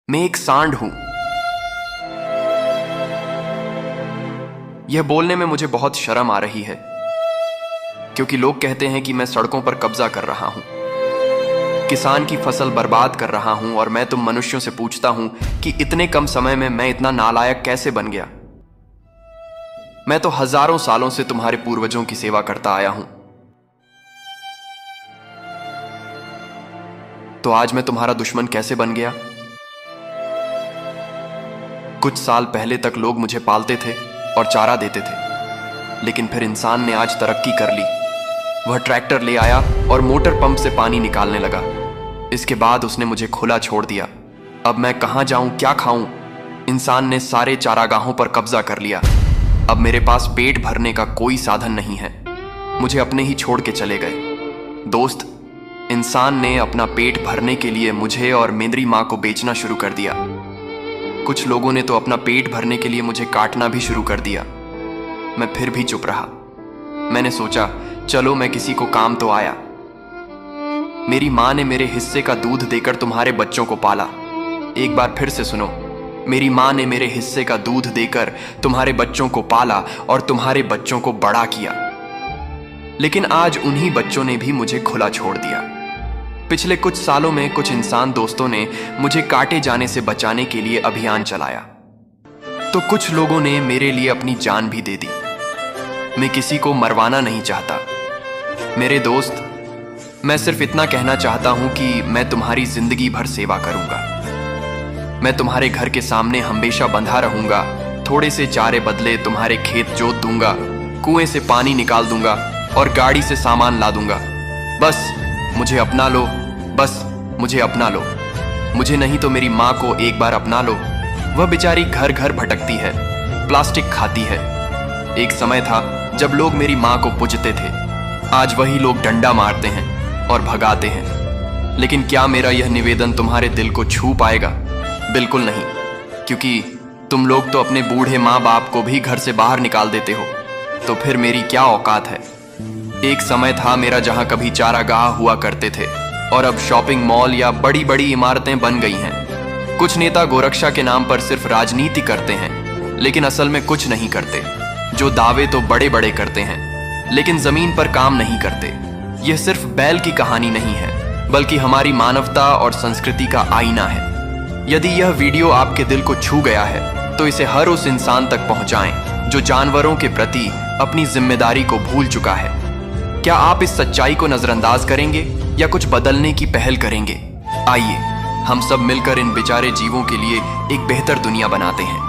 मैं एक सांड हूं। यह बोलने में मुझे बहुत शर्म आ रही है, क्योंकि लोग कहते हैं कि मैं सड़कों पर कब्जा कर रहा हूं, किसान की फसल बर्बाद कर रहा हूं, और मैं तुम मनुष्यों से पूछता हूं कि इतने कम समय में मैं इतना नालायक कैसे बन गया। मैं तो हजारों सालों से तुम्हारे पूर्वजों की सेवा करता आया हूं, तो आज मैं तुम्हारा दुश्मन कैसे बन गया? कुछ साल पहले तक लोग मुझे पालते थे और चारा देते थे, लेकिन फिर इंसान ने आज तरक्की कर ली। वह ट्रैक्टर ले आया और मोटर पंप से पानी निकालने लगा। इसके बाद उसने मुझे खुला छोड़ दिया। अब मैं कहां जाऊं, क्या खाऊं? इंसान ने सारे चारागाहों पर कब्जा कर लिया। अब मेरे पास पेट भरने का कोई साधन नहीं है। मुझे अपने ही छोड़ के चले गए। दोस्त, इंसान ने अपना पेट भरने के लिए मुझे और मेरी मां को बेचना शुरू कर दिया। कुछ लोगों ने तो अपना पेट भरने के लिए मुझे काटना भी शुरू कर दिया। मैं फिर भी चुप रहा। मैंने सोचा, चलो मैं किसी को काम तो आया। मेरी मां ने मेरे हिस्से का दूध देकर तुम्हारे बच्चों को पाला। एक बार फिर से सुनो, मेरी मां ने मेरे हिस्से का दूध देकर तुम्हारे बच्चों को पाला और तुम्हारे बच्चों को बड़ा किया। लेकिन आज उन्हीं बच्चों ने भी मुझे खुला छोड़ दिया। पिछले कुछ सालों में कुछ इंसान दोस्तों ने मुझे काटे जाने से बचाने के लिए अभियान चलाया, तो कुछ लोगों ने मेरे लिए अपनी जान भी दे दी। मैं किसी को मरवाना नहीं चाहता। मेरे दोस्त, मैं सिर्फ इतना कहना चाहता हूं कि मैं तुम्हारी जिंदगी भर सेवा करूंगा। मैं तुम्हारे घर के सामने हमेशा बंधा रहूंगा। थोड़े से चारे बदले तुम्हारे खेत जोत दूंगा, कुएं से पानी निकाल दूंगा और गाड़ी से सामान ला दूंगा। बस मुझे अपना लो, बस मुझे अपना लो। मुझे नहीं तो मेरी माँ को एक बार अपना लो। वह बेचारी घर घर भटकती है, प्लास्टिक खाती है। एक समय था जब लोग मेरी माँ को पूजते थे। आज वही लोग डंडा मारते हैं और भगाते हैं। लेकिन क्या मेरा यह निवेदन तुम्हारे दिल को छू पाएगा? बिल्कुल नहीं, क्योंकि तुम लोग तो अपने बूढ़े माँ बाप को भी घर से बाहर निकाल देते हो। तो फिर मेरी क्या औकात है? एक समय था मेरा जहां कभी चारागाह हुआ करते थे, और अब शॉपिंग मॉल या बड़ी बड़ी इमारतें बन गई हैं। कुछ नेता गोरक्षा के नाम पर सिर्फ राजनीति करते हैं, लेकिन असल में कुछ नहीं करते। जो दावे तो बड़े बड़े करते हैं, लेकिन जमीन पर काम नहीं करते। यह सिर्फ बैल की कहानी नहीं है, बल्कि हमारी मानवता और संस्कृति का आईना है। यदि यह वीडियो आपके दिल को छू गया है, तो इसे हर उस इंसान तक पहुंचाएं जो जानवरों के प्रति अपनी जिम्मेदारी को भूल चुका है। क्या आप इस सच्चाई को नजरअंदाज करेंगे या कुछ बदलने की पहल करेंगे? आइए हम सब मिलकर इन बेचारे जीवों के लिए एक बेहतर दुनिया बनाते हैं।